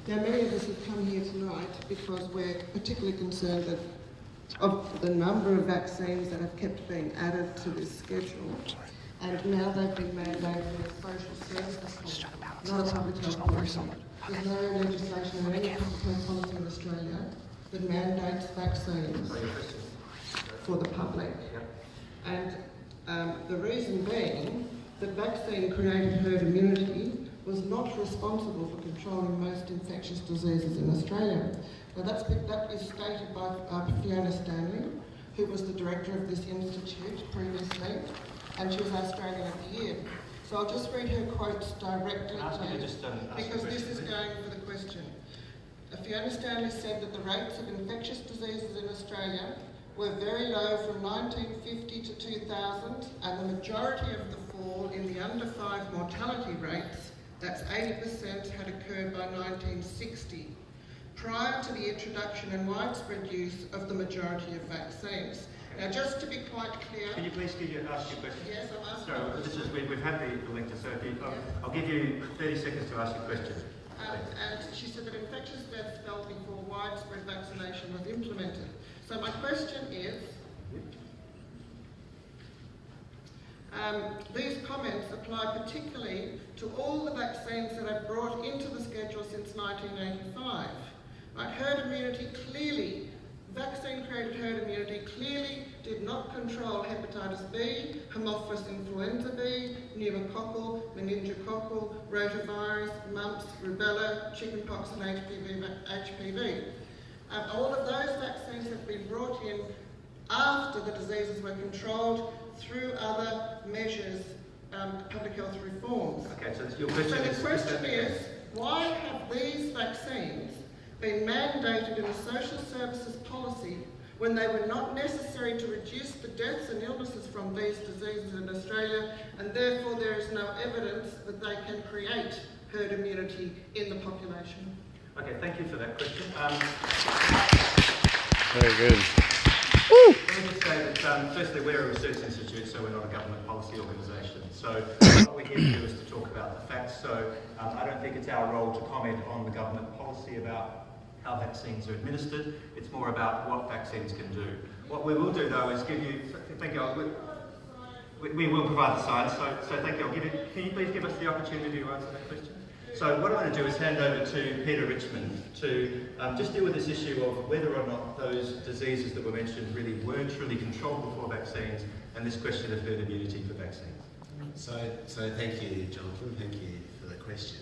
Now, many of us have come here tonight because we're particularly concerned of the number of vaccines that have kept being added to this schedule. And now they've been mandated in a social services policy, not a public health policy. There's no legislation or any public health policy in Australia that mandates vaccines for the public. And the reason being that vaccine-created herd immunity was not responsible for controlling most infectious diseases in Australia. Now that is stated by Fiona Stanley, who was the director of this institute previously, and she was Australian of the Year. So I'll just read her quotes directly because this is going for the question. Fiona Stanley said that the rates of infectious diseases in Australia were very low from 1950 to 2000, and the majority of the fall in the under 5 mortality rates, that's 80%, had occurred by 1960, prior to the introduction and widespread use of the majority of vaccines. Now, just to be quite clear... Can you please ask your question? Yes, I'm asking. So, we've had the lecture, so I'll give you 30 seconds to ask your question. And she said that infectious deaths fell before widespread vaccination was implemented. So my question is, these comments apply particularly to all the vaccines that are brought into the schedule since 1985. Like herd immunity clearly, vaccine-created herd immunity clearly did not control hepatitis B, Haemophilus influenza B, pneumococcal, meningococcal, rotavirus, mumps, rubella, chickenpox and HPV. All of those vaccines have been brought in after the diseases were controlled through other measures, public health reforms. Okay, so your question So the question is, why have these vaccines been mandated in a social services policy when they were not necessary to reduce the deaths and illnesses from these diseases in Australia, and therefore there is no evidence that they can create herd immunity in the population? Okay, thank you for that question. Very good. Let me just say that, firstly, we're a research institute, so we're not a government policy organisation. So what we're here to do is to talk about the facts. So I don't think it's our role to comment on the government policy about how vaccines are administered. It's more about what vaccines can do. What we will do, though, is give you... Thank you. We will provide the science, so thank you. Can you please give us the opportunity to answer that question? So what I'm going to do is hand over to Peter Richmond to just deal with this issue of whether or not those diseases that were mentioned really were truly controlled before vaccines, and this question of herd immunity for vaccines. So thank you, Jonathan. Thank you for the question.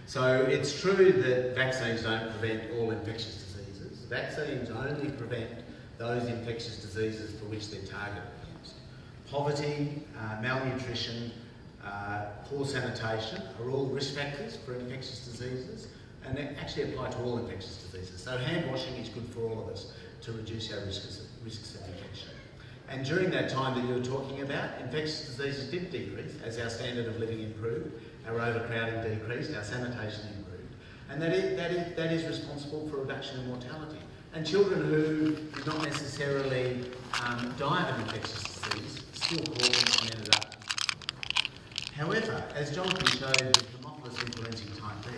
So it's true that vaccines don't prevent all infectious diseases. Vaccines only prevent those infectious diseases for which they're targeted against. Poverty, malnutrition, poor sanitation are all risk factors for infectious diseases, and they actually apply to all infectious diseases. So hand washing is good for all of us to reduce our risks of infection. And during that time that you were talking about, infectious diseases did decrease as our standard of living improved, our overcrowding decreased, our sanitation improved, and that is responsible for a reduction in mortality. And children who did not necessarily die of an infectious disease still caught them and ended up. However, as Jonathan showed with Haemophilus influenzae type B,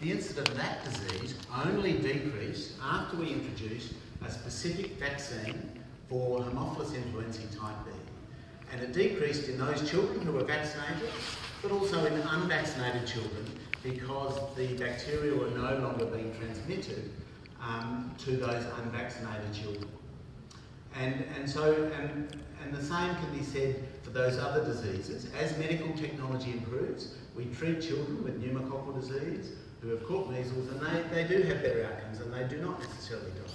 the incidence of that disease only decreased after we introduced a specific vaccine for Haemophilus influenzae type B. And it decreased in those children who were vaccinated, but also in unvaccinated children, because the bacteria were no longer being transmitted to those unvaccinated children. And the same can be said for those other diseases. As medical technology improves, we treat children with pneumococcal disease who have caught measles, and they do have better outcomes and they do not necessarily die.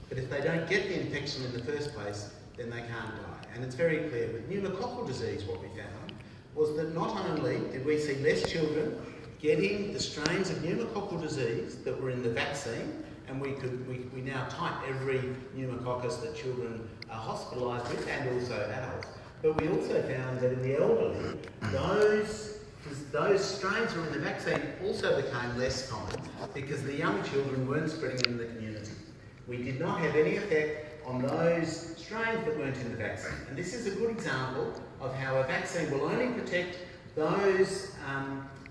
But if they don't get the infection in the first place, then they can't die. And it's very clear with pneumococcal disease, what we found was that not only did we see less children getting the strains of pneumococcal disease that were in the vaccine, and we now type every pneumococcus that children are hospitalised with, and also adults. But we also found that in the elderly, those strains that were in the vaccine also became less common because the young children weren't spreading in the community. We did not have any effect on those strains that weren't in the vaccine. And this is a good example of how a vaccine will only protect those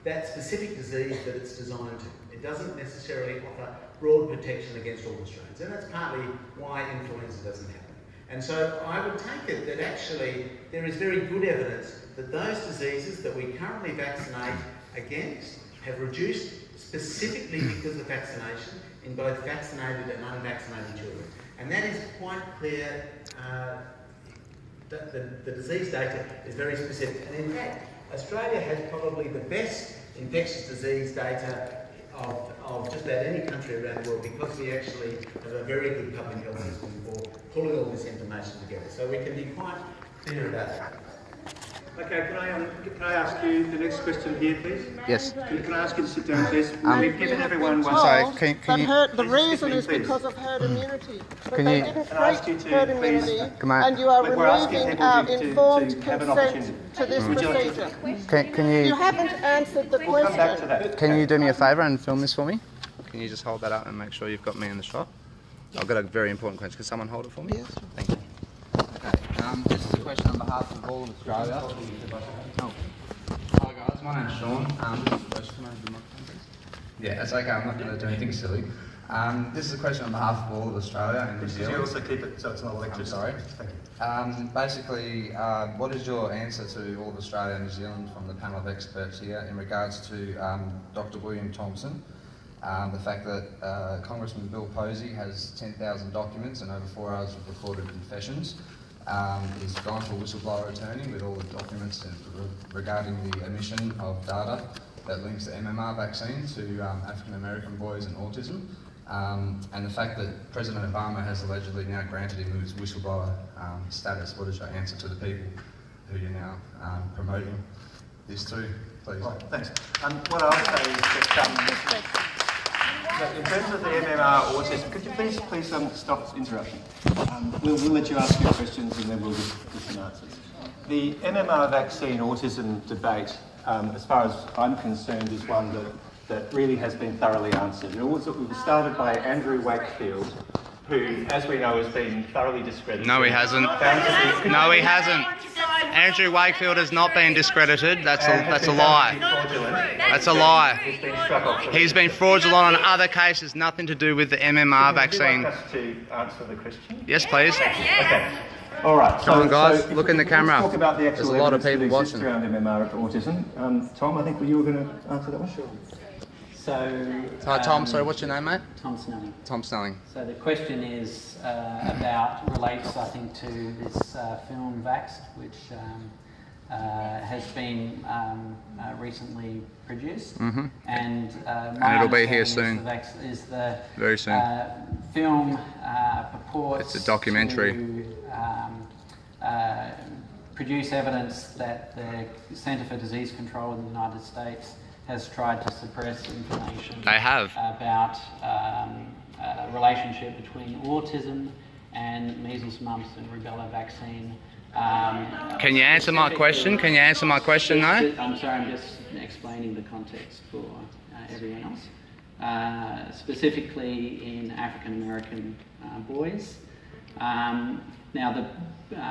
that specific disease that it's designed to. It doesn't necessarily offer broad protection against all the strains, and that's partly why influenza doesn't happen. And so I would take it that actually there is very good evidence that those diseases that we currently vaccinate against have reduced specifically because of vaccination in both vaccinated and unvaccinated children. And that is quite clear. The disease data is very specific. And in fact, Australia has probably the best infectious disease data of just about any country around the world, because we actually have a very good public health system for pulling all this information together. So we can be quite clear about that. Okay, can I ask you the next question here, please? Yes. Can I ask you to sit down, please? We've given everyone one. Sorry, can you... The reason is because of herd immunity. But Can they you- didn't Can I ask you breach to herd please- immunity, Come on. and you are We're asking removing people our to informed have an consent opportunity. to this Would you like to- procedure. Can You you... haven't answered the We'll come back to question. that. Can you do me a favour and film this for me? Can you just hold that up and make sure you've got me in the shot? I've got a very important question. Can someone hold it for me? Yes. Thank you. Okay, this is a question on behalf of all of Australia. Oh. Hi guys, my name's Sean. This is a question. Can I have the microphone, please? Yeah, that's okay. I'm not going to do anything silly. This is a question on behalf of all of Australia and New Could you Zealand. also keep it so it's not lecture? I'm sorry. Thank you. Basically, what is your answer to all of Australia and New Zealand from the panel of experts here in regards to Dr. William Thompson? The fact that Congressman Bill Posey has 10,000 documents and over 4 hours of recorded confessions. He's gone to a whistleblower attorney with all the documents regarding the emission of data that links the MMR vaccine to African American boys and autism. And the fact that President Obama has allegedly now granted him his whistleblower status. What is your answer to the people who you're now promoting this to, please? Right, thanks. What I'll say is that in terms of the MMR autism, could you please stop interrupting? We'll let you ask your questions and then we'll give some answers. The MMR vaccine autism debate, as far as I'm concerned, is one that really has been thoroughly answered. It was started by Andrew Wakefield, who, as we know, has been thoroughly discredited. No, he hasn't. No, he hasn't. Andrew Wakefield has not been discredited. That's a lie. That's a lie. He's been fraudulent on other cases, nothing to do with the MMR vaccine. Would you like us to answer the question? Yes, please. Okay. All right. Come on, guys. if look we- in the camera. Let's talk about the actual There's a lot of evidence people that exists watching. around MMR autism. Tom, I think you were going to answer that one. Sure. So, Hi, Tom. Sorry, what's your name, mate? Tom Snelling. Tom Snelling. So the question is relates, I think, to this film Vaxxed, which has been recently produced, and it'll be here soon. Is the Very soon. Film purports It's a documentary. to produce evidence that the Centre for Disease Control in the United States has tried to suppress information They have. about a relationship between autism and measles, mumps and rubella vaccine. Can you answer my question? Can you answer my question, though? I'm sorry, I'm just explaining the context for everyone else. Specifically in African American boys. Now,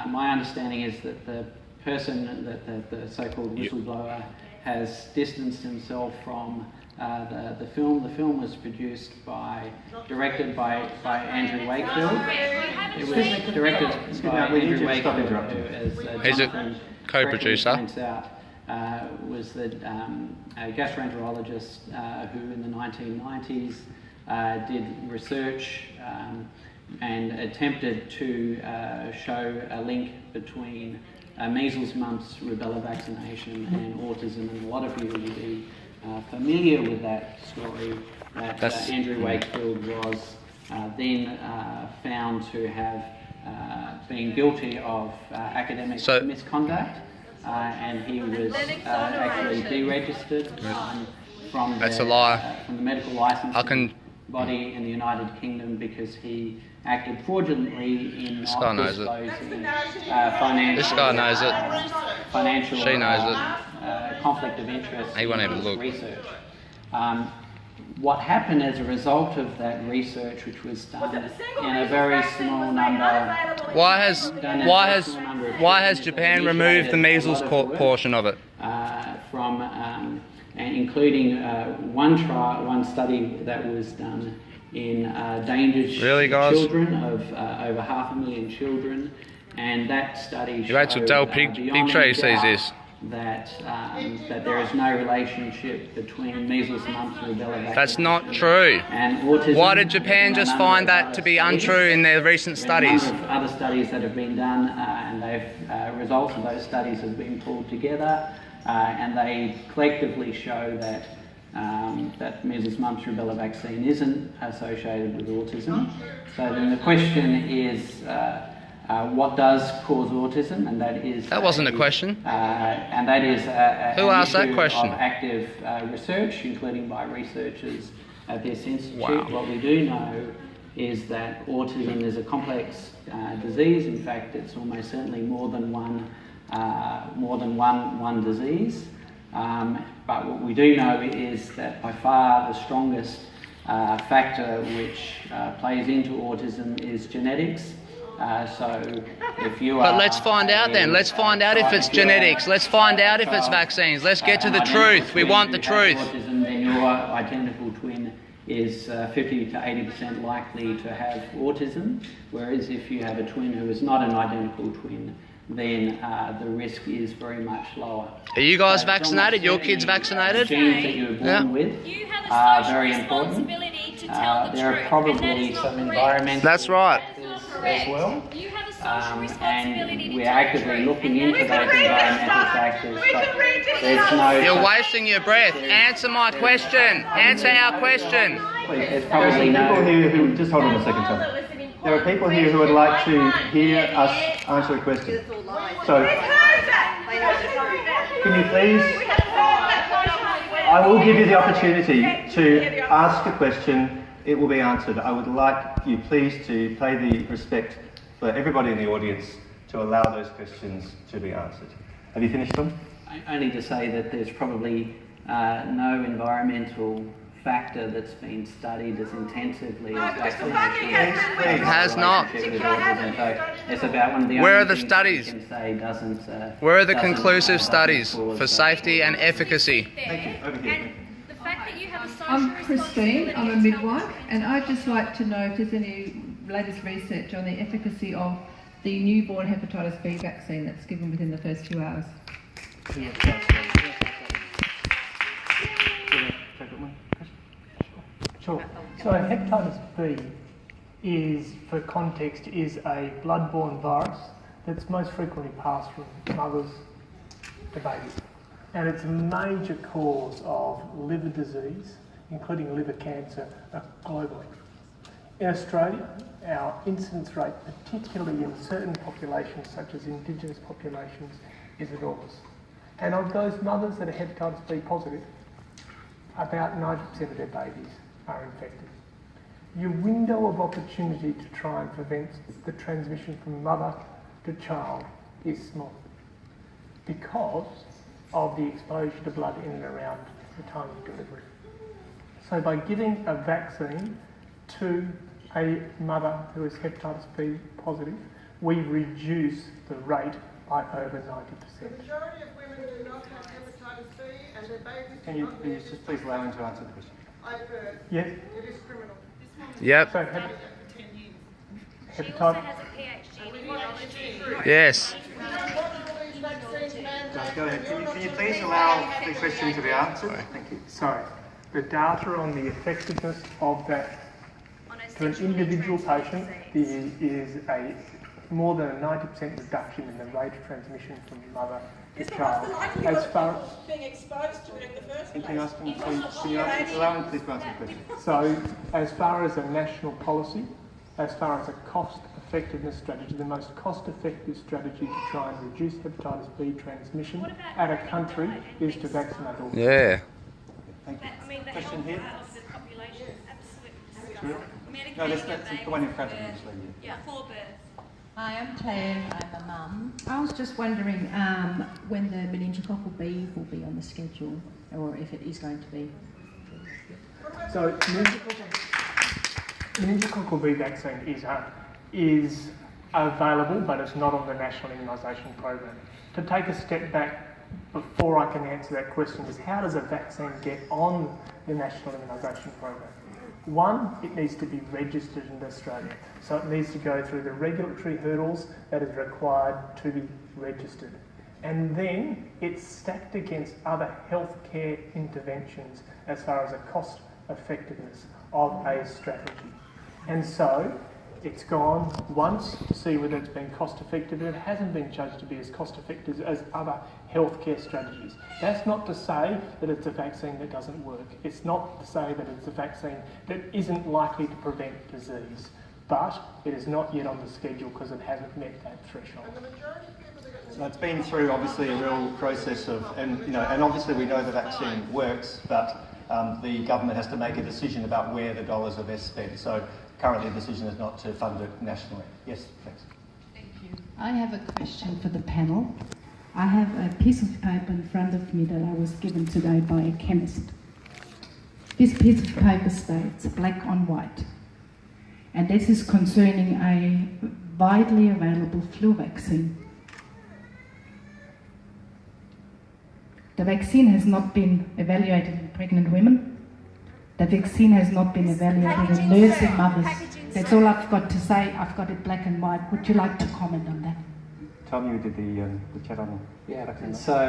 my understanding is that the person, the so-called whistleblower, has distanced himself from the film. The film was directed by Andrew Wakefield. It was directed by Andrew Wakefield, who, as He's a Jonathan co-producer. correctly points out, was a gastroenterologist who in the 1990s did research and attempted to show a link between measles, mumps, rubella vaccination and autism, and a lot of you will be familiar with that story, that Andrew Wakefield was then found to have been guilty of academic misconduct, and he was actually deregistered from the medical licensing body in the United Kingdom because he acted fraudulently in not disclosing financial She knows it. conflict of interest He won't in even his look. research. What happened as a result of that research, which was done in a very small number... Why has Japan removed the measles portion of it? From an including one study that was done in endangered children of over 500,000 children, and that study showed beyond any doubt that there is no relationship between measles, mumps, and rubella vaccine. That's not true. And autism. Why did Japan just find that to be untrue in their recent studies? There are a number of other studies that have been done, and results of those studies have been pulled together, and they collectively show that that measles, mumps, rubella vaccine isn't associated with autism. So then the question is, what does cause autism? And that is... That wasn't a question. And that is who asked that question? Of active research, including by researchers at this institute. Wow. What we do know is that autism is a complex disease. In fact, it's almost certainly more than one disease. But what we do know is that by far the strongest factor which plays into autism is genetics. So if you But let's find out then. Let's find out if it's genetics. Let's find out if it's vaccines. Let's get to the truth. We want the truth. Autism, then your identical twin is 50 to 80% likely to have autism, whereas if you have a twin who is not an identical twin, then the risk is very much lower. Are you guys vaccinated? Your kids vaccinated? The genes that you were born with are very important. There are probably some environmental That's right. as well. And we're actively looking into those environmental factors, but there's no... You're wasting your breath. Answer my question. Answer our question. There's probably no... People here who... Just hold on a second, Tom. There are people here who would like to hear us answer a question. So, can you please... I will give you the opportunity to ask a question. It will be answered. I would like you please to pay the respect for everybody in the audience to allow those questions to be answered. Have you finished, Tom? Only to say that there's probably no environmental factor that's been studied as intensively as vaccination. It has not. It's about one of the Where are only the things studies? that we can say doesn't, Where are the doesn't, conclusive studies cause, for safety and efficacy? Thank you. Over here. I'm Christine, I'm a midwife, and I'd just like to know if there's any latest research on the efficacy of the newborn hepatitis B vaccine that's given within the first 2 hours. Sure. So hepatitis B is, for context, is a blood-borne virus that's most frequently passed from mothers to babies. And it's a major cause of liver disease, including liver cancer, globally. In Australia, our incidence rate, particularly in certain populations such as Indigenous populations, is enormous. And of those mothers that are hepatitis B positive, about 90% of their babies are infected. Your window of opportunity to try and prevent the transmission from mother to child is small because of the exposure to blood in and around the time of delivery. So by giving a vaccine to a mother who is hepatitis B positive, we reduce the rate by over 90%. The majority of women do not have hepatitis B and their babies Can you just please allow him to answer the question? I've heard. Yes? It is criminal. Yep. So hepatitis... Yes. Just go ahead. Can you please allow the question to be answered? Thank you. Sorry. The data on the effectiveness of that to an individual patient is a more than a 90% reduction in the rate of transmission from mother to child. As far as being exposed to it in the first place. Can you ask him, please? Can you allow him please to answer the question? So, as far as a national policy, as far as a cost-effectiveness strategy, the most cost-effective strategy to try and reduce hepatitis B transmission at a country is to vaccinate all. Yeah. Thank you. Question here? The population, absolutely. Sure. No, that's the one in front of you. Yeah, before birth. Hi, I'm Tam, I'm a mum. I was just wondering when the meningococcal B will be on the schedule, or if it is going to be. So, meningococcal B vaccine is available, but it's not on the National Immunisation Program. To take a step back, before I can answer that question is how does a vaccine get on the National Immunisation Program? One, it needs to be registered in Australia. So it needs to go through the regulatory hurdles that is required to be registered. And then it's stacked against other healthcare interventions as far as the cost effectiveness of a strategy. And so it's gone once to see whether it's been cost effective, and it hasn't been judged to be as cost effective as other healthcare strategies. That's not to say that it's a vaccine that doesn't work. It's not to say that it's a vaccine that isn't likely to prevent disease, but it is not yet on the schedule because it hasn't met that threshold. So it's been through obviously a real process of, and obviously we know the vaccine works, but the government has to make a decision about where the dollars are best spent. So currently the decision is not to fund it nationally. Yes, thanks. Thank you. I have a question for the panel. I have a piece of paper in front of me that I was given today by a chemist. This piece of paper states, black on white, and this is concerning a widely available flu vaccine. The vaccine has not been evaluated in pregnant women. The vaccine has not been evaluated in nursing mothers. That's all I've got to say. I've got it black and white. Would you like to comment on that? Tom, you did the chat on Yeah, and so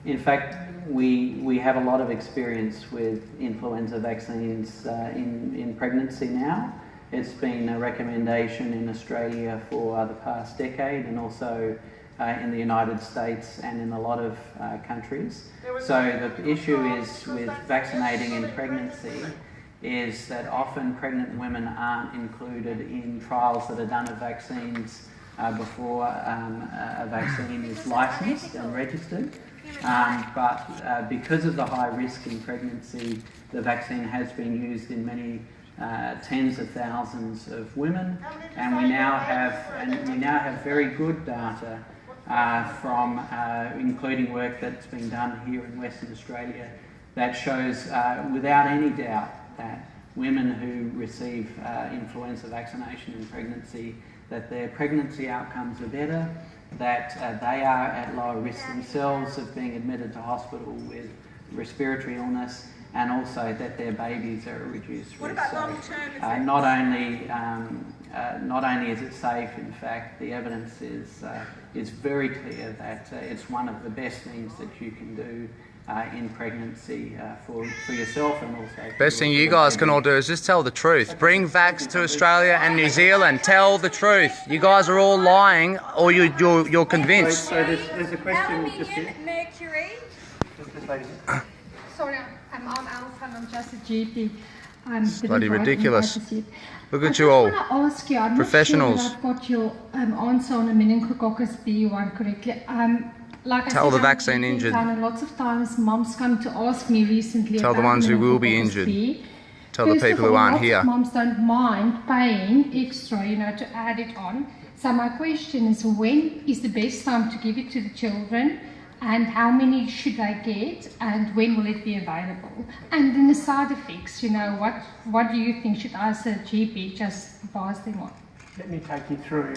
in fact we have a lot of experience with influenza vaccines in pregnancy now. It's been a recommendation in Australia for the past decade, and also in the United States and in a lot of countries. So the issue is with vaccinating in pregnancy is that often pregnant women aren't included in trials that are done of vaccines before a vaccine is licensed and registered. But because of the high risk in pregnancy, the vaccine has been used in many tens of thousands of women, and we now have very good data from including work that's been done here in Western Australia that shows without any doubt that women who receive influenza vaccination in pregnancy, that their pregnancy outcomes are better, that they are at lower risk themselves of being admitted to hospital with respiratory illness, and also that their babies are at reduced risk. What about long-term effects? Not only is it safe, in fact, the evidence is very clear that it's one of the best things that you can do in pregnancy for yourself, and also Best thing you guys can all do is just tell the truth. Bring vax to Australia and New Zealand. Tell the truth. You guys are all lying, or you're convinced. So there's a question just here. Mercury. Just this lady. Sorry, I'm Alpha, I'm just a GP. It's bloody ridiculous. Look at you all. I just want to ask you, I'm professionals. not sure that I've got your answer on the meningococcus B1 correctly. Like Tell I said, the vaccine injured. And lots of times mums come to ask me recently Tell about the ones who will be meningococcus injured. B. Tell the people who aren't here. Mums don't mind paying extra, to add it on. So my question is, when is the best time to give it to the children? And how many should they get, and when will it be available? And then the side effects, what do you think? Should I, as a GP, just advise them on? Let me take you through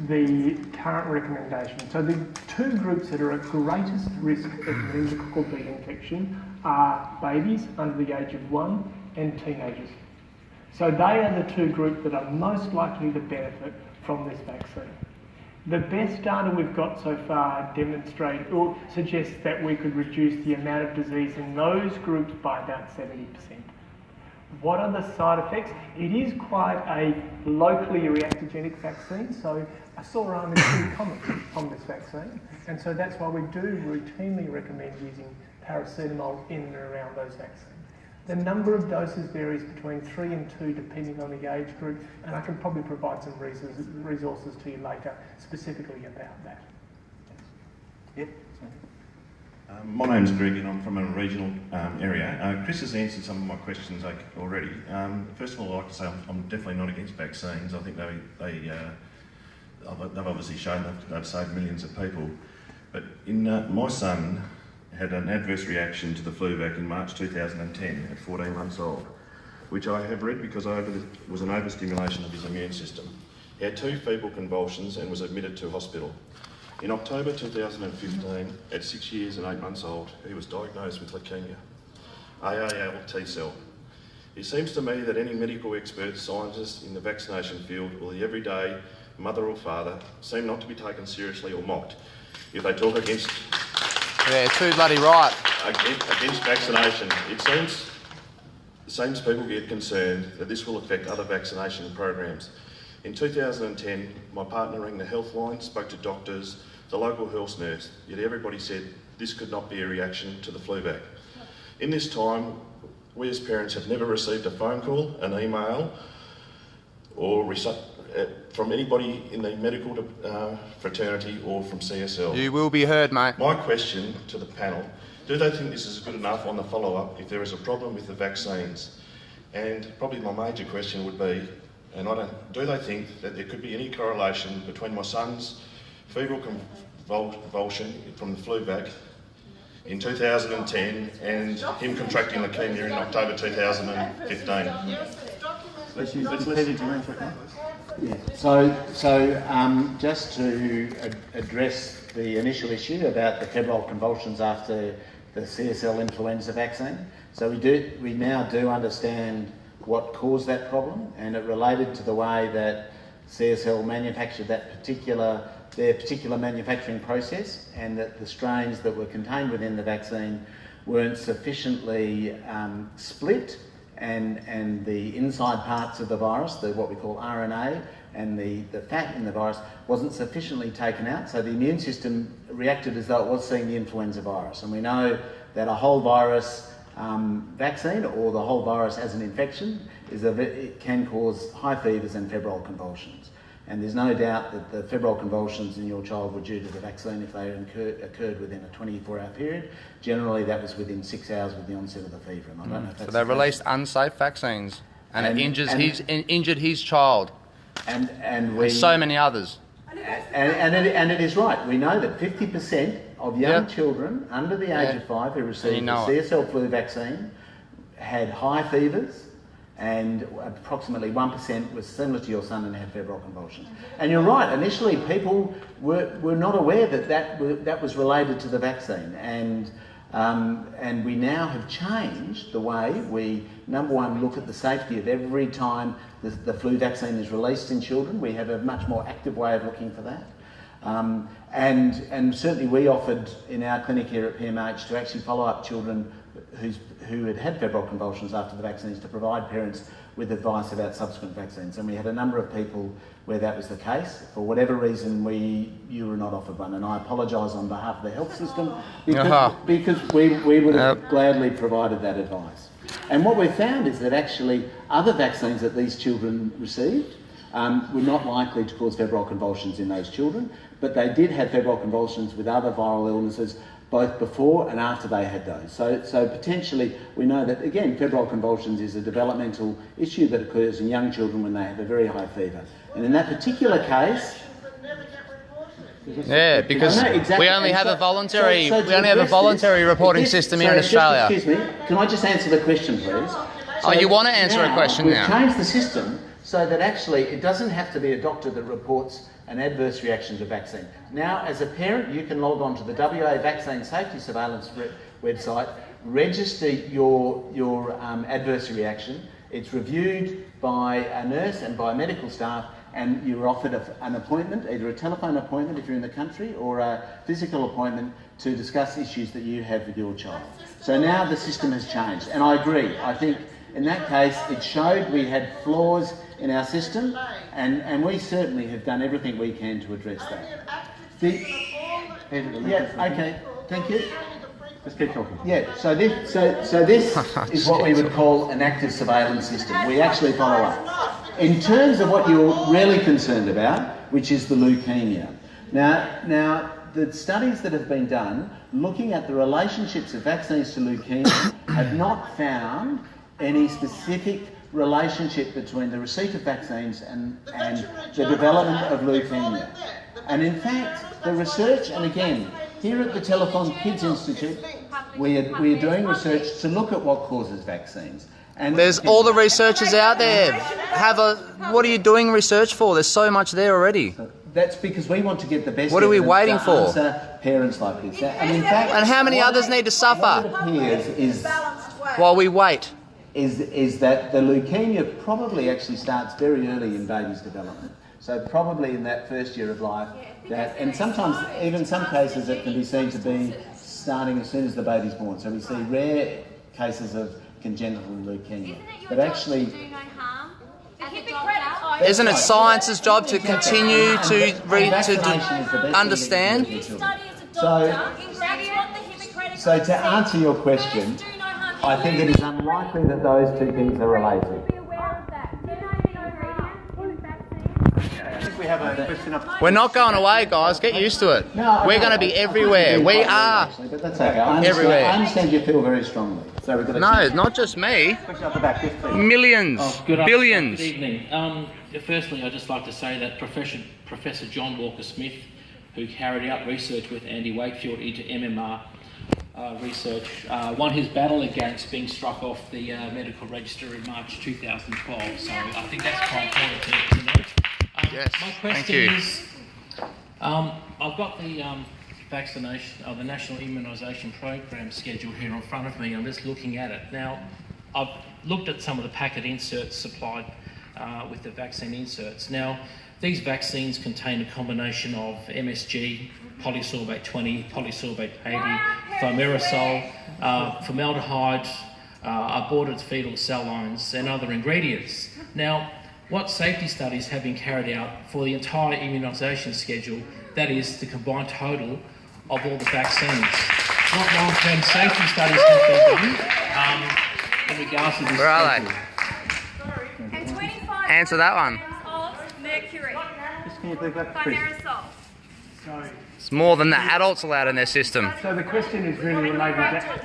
the current recommendation. So the two groups that are at greatest risk of meningococcal B infection are babies under the age of 1 and teenagers. So they are the two groups that are most likely to benefit from this vaccine. The best data we've got so far demonstrate or suggests that we could reduce the amount of disease in those groups by about 70%. What are the side effects? It is quite a locally reactogenic vaccine, so a sore arm is pretty common on this vaccine, and so that's why we do routinely recommend using paracetamol in and around those vaccines. The number of doses varies between 3 and 2 depending on the age group, and I can probably provide some resources to you later specifically about that. Yep. My name's Greg and I'm from a regional area. Chris has answered some of my questions already. First of all, I'd like to say I'm definitely not against vaccines. I think they've obviously shown they've saved millions of people. But my son had an adverse reaction to the flu vac in March 2010 at 14 months old, which I have read because was an overstimulation of his immune system. He had 2 feeble convulsions and was admitted to hospital. In October 2015, at 6 years and 8 months old, he was diagnosed with leukemia, AAL T-cell. It seems to me that any medical expert, scientist in the vaccination field, or the everyday mother or father, seem not to be taken seriously or mocked if they talk against... Yeah, too bloody right. Against vaccination. It seems people get concerned that this will affect other vaccination programs. In 2010, my partner rang the health line, spoke to doctors, the local health nurse, yet everybody said this could not be a reaction to the flu vac. In this time, we as parents have never received a phone call, an email, or from anybody in the medical fraternity or from CSL. You will be heard, mate. My question to the panel, do they think this is good enough on the follow-up if there is a problem with the vaccines? And probably my major question would be, do they think that there could be any correlation between my son's febrile convulsion from the flu vac in 2010 and him contracting leukemia in October 2015? Yeah. Just to address the initial issue about the febrile convulsions after the CSL influenza vaccine. So we now do understand what caused that problem, and it related to the way that CSL manufactured their particular manufacturing process, and that the strains that were contained within the vaccine weren't sufficiently split, and the inside parts of the virus, what we call RNA, and the fat in the virus wasn't sufficiently taken out, so the immune system reacted as though it was seeing the influenza virus. And we know that a whole virus vaccine, or the whole virus as an infection, it can cause high fevers and febrile convulsions. And there's no doubt that the febrile convulsions in your child were due to the vaccine if they occurred within a 24-hour period. Generally, that was within 6 hours with the onset of the fever. And I don't know if that's so they released unsafe vaccines, and it injured his child, and so many others. And it is right. We know that 50% of young children under the age of 5 who received the CSL flu vaccine had high fevers, and approximately 1% was similar to your son and had febrile convulsions. And you're right, initially people were not aware that was related to the vaccine, and we now have changed the way we, number one, look at the safety of every time the flu vaccine is released in children. We have a much more active way of looking for that. And certainly we offered in our clinic here at PMH to actually follow up children who had febrile convulsions after the vaccines, to provide parents with advice about subsequent vaccines. And we had a number of people where that was the case. For whatever reason, you were not offered one, and I apologise on behalf of the health system because we would have gladly provided that advice. And what we've found is that actually other vaccines that these children received were not likely to cause febrile convulsions in those children, but they did have febrile convulsions with other viral illnesses both before and after they had those. So potentially we know that, again, febrile convulsions is a developmental issue that occurs in young children when they have a very high fever. And in that particular case... Yeah, because we only have a voluntary reporting system here in Australia. Excuse me, can I just answer the question, please? You want to answer a question now? We've changed the system so that actually it doesn't have to be a doctor that reports an adverse reaction to vaccine. Now, as a parent, you can log on to the WA Vaccine Safety Surveillance website, register your adverse reaction. It's reviewed by a nurse and by medical staff, and you're offered an appointment, either a telephone appointment if you're in the country, or a physical appointment to discuss issues that you have with your child. So now the system has changed, and I agree. I think in that case it showed we had flaws in our system, and we certainly have done everything we can to address that. Okay, thank you. Just keep talking. Yeah, so this is what we would call an active surveillance system. We actually follow up. In terms of what you're really concerned about, which is the leukemia. Now, the studies that have been done looking at the relationships of vaccines to leukemia have not found any specific relationship between the receipt of vaccines and the development of leukemia. And in fact, the research, and again, here at the Telethon Kids Institute, we are doing research to look at what causes vaccines. And there's all the researchers out there. What are you doing research for? There's so much there already. That's because we want to get the best. What are we evidence waiting to for? Answer parents like this. And in fact, And how many others need to suffer what it appears is while we wait? Is that the leukemia probably actually starts very early in baby's development. So probably in that first year of life, that, and sometimes even some cases it can be seen to be starting as soon as the baby's born. So we see rare cases of congenital leukemia, but actually. Isn't it science's job to continue to understand? So to answer your question, I think it is unlikely that those two things are related. We have a question up. We're not going away, guys. Get used to it. We're going to be everywhere. We are But that's okay. everywhere. I understand you feel very strongly. So we've got No, not just me. Millions, billions. Good evening. Firstly, I'd just like to say that Professor John Walker-Smith, who carried out research with Andy Wakefield into MMR research, won his battle against being struck off the medical register in March 2012. So I think that's quite important to note. Yes, my thank question you. is, I've got the vaccination, the National Immunisation Program schedule here in front of me. I'm just looking at it. Now, I've looked at some of the packet inserts supplied with the vaccine inserts. Now, these vaccines contain a combination of MSG, polysorbate 20, polysorbate 80, thimerosal, formaldehyde, aborted fetal cell lines, and other ingredients. Now, what safety studies have been carried out for the entire immunisation schedule, that is, the combined total of all the vaccines? What long-term safety studies have been done in regards to this? Where are they? And 25 Answer that one. of mercury. Can you believe that, Chris? Thimerosal. It's more than the adults allowed in their system. So the question is really related to...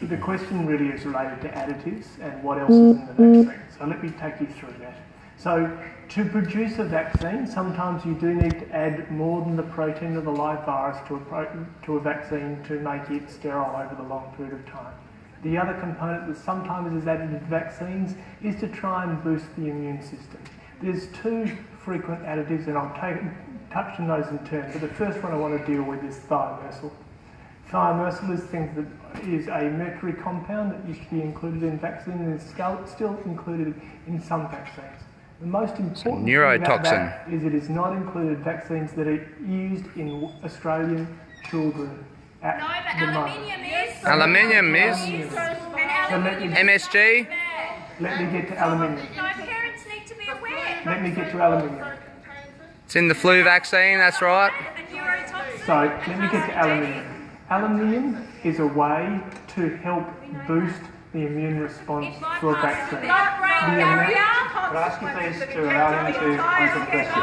The question really is related to additives and what else is in the vaccine. So let me take you through that. So to produce a vaccine, sometimes you do need to add more than the protein of the live virus to a vaccine to make it sterile over the long period of time. The other component that sometimes is added to vaccines is to try and boost the immune system. There's two frequent additives, and I'll touch on those in turn, but the first one I want to deal with is thimerosal. Thimerosal is a mercury compound that used to be included in vaccines and is still included in some vaccines. The most important thing about that is it is not included in vaccines that are used in Australian children at the moment. Aluminium is? MSG? Let me get to aluminium. No, parents need to be aware. Let me get to aluminium. It's in the flu vaccine, that's right. So let me get to aluminium. Aluminium is a way to help boost the immune response to a vaccine. Could I ask you please to allow him to answer the question?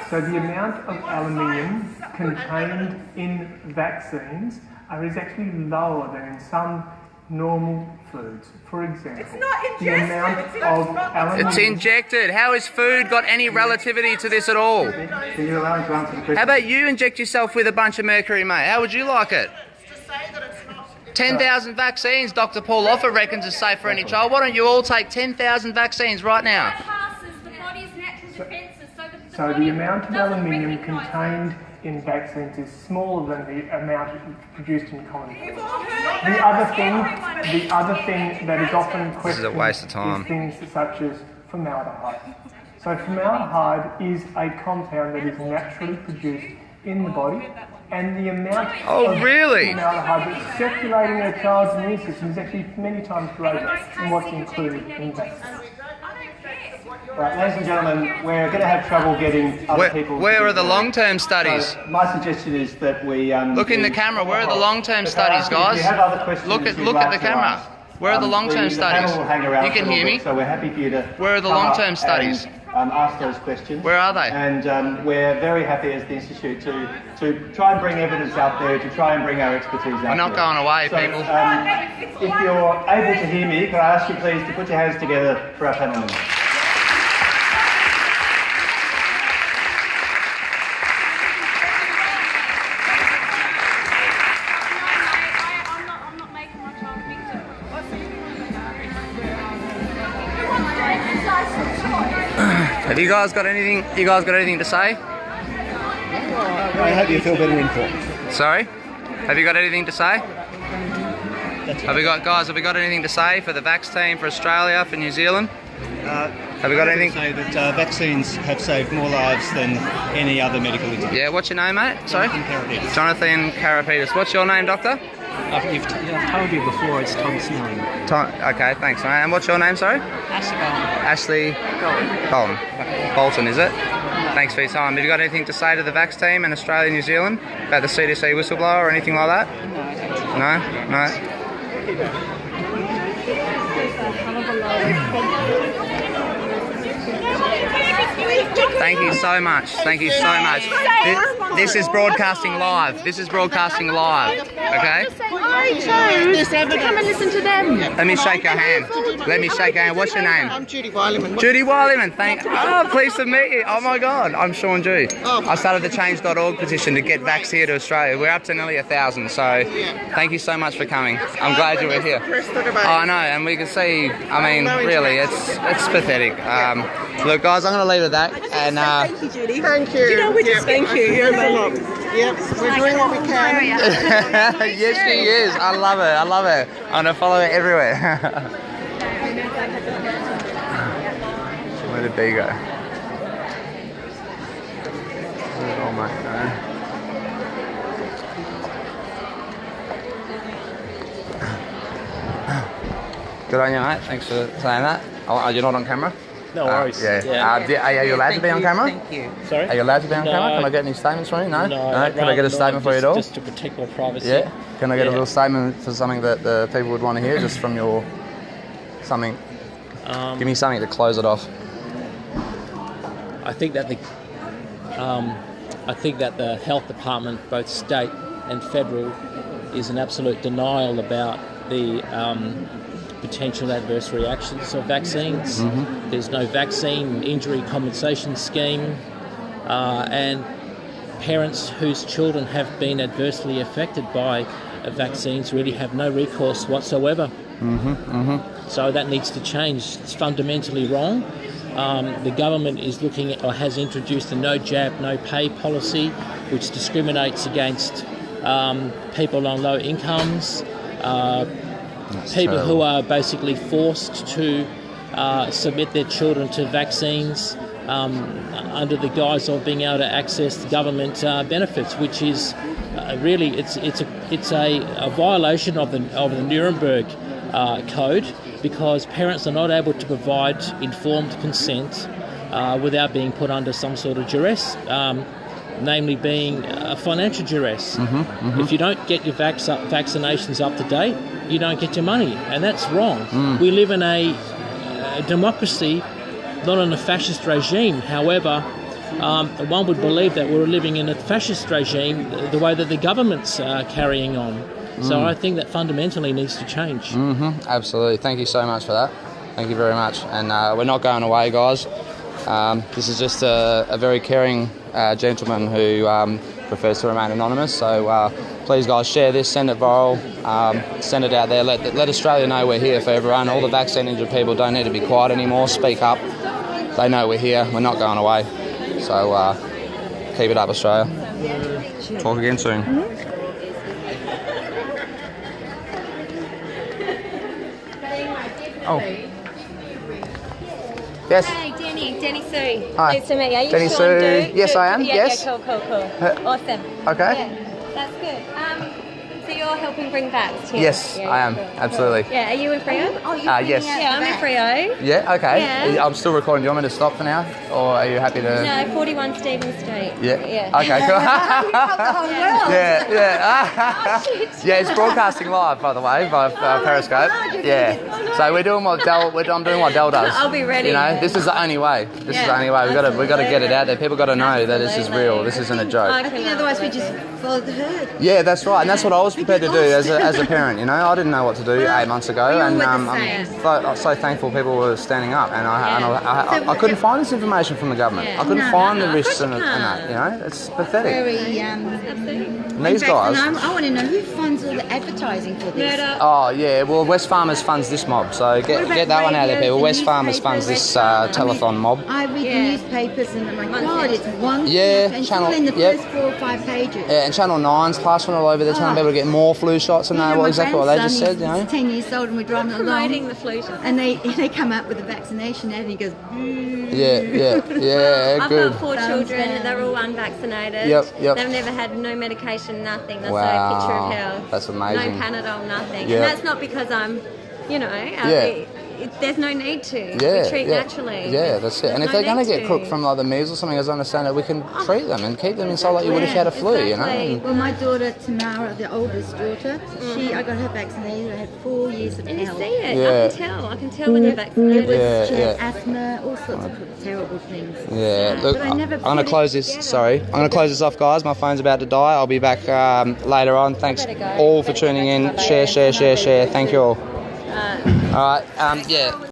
So the amount of aluminium contained in vaccines is actually lower than in some normal foods. For example, the amount of aluminium... It's injected. How has food got any relativity to this at all? Can you allow him to answer the question? How about you inject yourself with a bunch of mercury, mate? How would you like it? 10,000 vaccines, Dr. Paul Offer reckons is safe for any child. Why don't you all take 10,000 vaccines right now? So the amount of aluminium contained in vaccines is smaller than the amount produced in common food. The other thing that is often questioned This is a waste of time. is things such as formaldehyde. So formaldehyde is a compound that is naturally produced in the body, and the amount of really? formaldehyde that's circulating in a child's immune system is actually many times greater than what's included in vaccines. Right, ladies and gentlemen, we're going to have trouble getting other people... Where are the long-term studies? So my suggestion is that we... look in the camera. Where are the long-term studies, guys? If you have other questions, look at the camera. Where are the long-term studies? You can hear me? So we're happy for you to... Where are the long-term studies? Ask those questions. Where are they? And we're very happy as the Institute to try and bring evidence out there, to try and bring our expertise out there. We're not going away, people. If you're able to hear me, could I ask you please to put your hands together for our panel members? I'm not making my child victim. Who wants to exercise Have you guys got anything? You guys got anything to say? I hope you feel better informed. Sorry? Have you got anything to say? Have we got anything to say for the Vax team, for Australia, for New Zealand? Have we got anything? Say that vaccines have saved more lives than any other medical intervention. Yeah, what's your name, mate? Sorry? Jonathan Karapetis. What's your name, doctor? I've told you before, it's Tom Snelling. Okay, thanks, mate. And what's your name, sorry? Ashley Bolton, is it? Thanks for your time. Have you got anything to say to the Vax team in Australia, New Zealand, about the CDC whistleblower or anything like that? No? Thank you so much. Thank you so much. This is broadcasting live. This is broadcasting live. Okay? I chose to come and listen to them. Let me shake your hand. Let me shake your hand. What's your name? I'm Judy Wilyman. Judy Wilyman. Pleased to meet you. Oh my God. I'm Sean Dew. I started the change.org petition to get vax here to Australia. We're up to nearly 1,000. So thank you so much for coming. I'm glad you were here. I know, and we can see. I mean, really, it's pathetic. Look, guys, I'm going to leave it at that. And thank you, Judy. Thank you. We just thank you. You're amazing. Yep, we're doing what we can. Yes, she is. I love her. I'm going to follow her everywhere. Where did B go? Oh my God. Good on you, mate. Thanks for saying that. Oh, you're not on camera? No worries. Are you allowed to be on camera? Thank you. Sorry? Are you allowed to be on No. camera? Can I get any statements from you? No? No. Can I get a statement for you at all? Just to protect my privacy. Yeah? Can I get a little statement for something that the people would want to hear, just from your... something? Give me something to close it off. I think that the health department, both state and federal, is in absolute denial about the potential adverse reactions of vaccines. Mm-hmm. There's no vaccine injury compensation scheme, and parents whose children have been adversely affected by vaccines really have no recourse whatsoever. So that needs to change. It's fundamentally wrong. The government is looking at, or has introduced, a no jab, no pay policy, which discriminates against people on low incomes, people who are basically forced to submit their children to vaccines under the guise of being able to access government benefits, which is really it's a violation of the Nuremberg Code, because parents are not able to provide informed consent without being put under some sort of duress, namely being a financial duress. If you don't get your vaccinations up to date, you don't get your money, and that's wrong. We live in a democracy, not in a fascist regime. However, one would believe that we're living in a fascist regime the way that the government's carrying on. So I think that fundamentally needs to change. Absolutely. Thank you so much for that. Thank you very much. And we're not going away, guys. This is just a very caring gentleman who prefers to remain anonymous. So please, guys, share this, send it viral, send it out there. Let Australia know we're here for everyone. All the vaccine injured people don't need to be quiet anymore. Speak up. They know we're here. We're not going away. So keep it up, Australia. Talk again soon. Oh. Yes. Hey, Denny Sue. Hi. Nice to meet you. Are you Denny Sean Sue. Dew? Yes, I am. Yeah, Yes. Yeah, cool. Awesome. Okay. Yeah, that's good. So you're helping bring vax here? Yes, Yeah, I am. cool. Absolutely. Yeah, are you in Freo? Oh, Yes. Yeah, I'm in Freo. Yeah, okay. Yeah. I'm still recording. Do you want me to stop for now? Or are you happy to... No, 41 Stephen Street. Yeah. Yeah. Okay, cool. Yeah. Yeah, it's broadcasting live, by the way, by Periscope. Yeah. So we're doing what I'm doing what Del does. I'll be ready. You know, this is the only way. This is the only way. We've got to get it out there. People got to know that this is real. This isn't a joke. I think otherwise we just follow the herd. Yeah, that's right. And that's what I was prepared to do as a parent. You know, I didn't know what to do 8 months ago, and were the I'm same. so thankful people were standing up, and I couldn't find this information from the government. Yeah. I couldn't find the risks of and course you that. You know, it's pathetic. Very, And in these fact, guys. and I want to know who funds all the advertising for this. Oh yeah, well West Farmers funds this mob, so get that one out of there, people. West Farmers funds this telethon mob. I read the newspapers and I'm like, God, it's one Yeah, and channel. in the Yep. first 4 or 5 pages. Yeah, and Channel 9's plastered all over. They're telling people to get more flu shots and know exactly what they just said. You know. He's 10 years old and we're driving along. Promoting the flu shot. And they come up with a vaccination ad and he goes, Yeah, I've good. got 4 children and they're all unvaccinated. Yep. They've never had no medication, nothing. That's Wow, a picture of health. that's amazing. No Panadol, nothing. Yep. And that's not because I'm, there's no need to. We treat naturally. Yeah, that's it. And if they're going to get crooked from like the measles or something, as I understand it, we can treat them and keep them inside like you would if you had a flu, you know. And Well, my daughter Tamara, the oldest daughter, I got her vaccinated. I had 4 years of And you health. see it. Yeah. I can tell when you're vaccinated. Yeah, She had yeah. asthma, all sorts of terrible things. Yeah, look, But I never I'm going to put close it this. together. Sorry, I'm going to close this off, guys. My phone's about to die. I'll be back later on. Thanks all for tuning in. Share. Thank you all. All right. Yeah.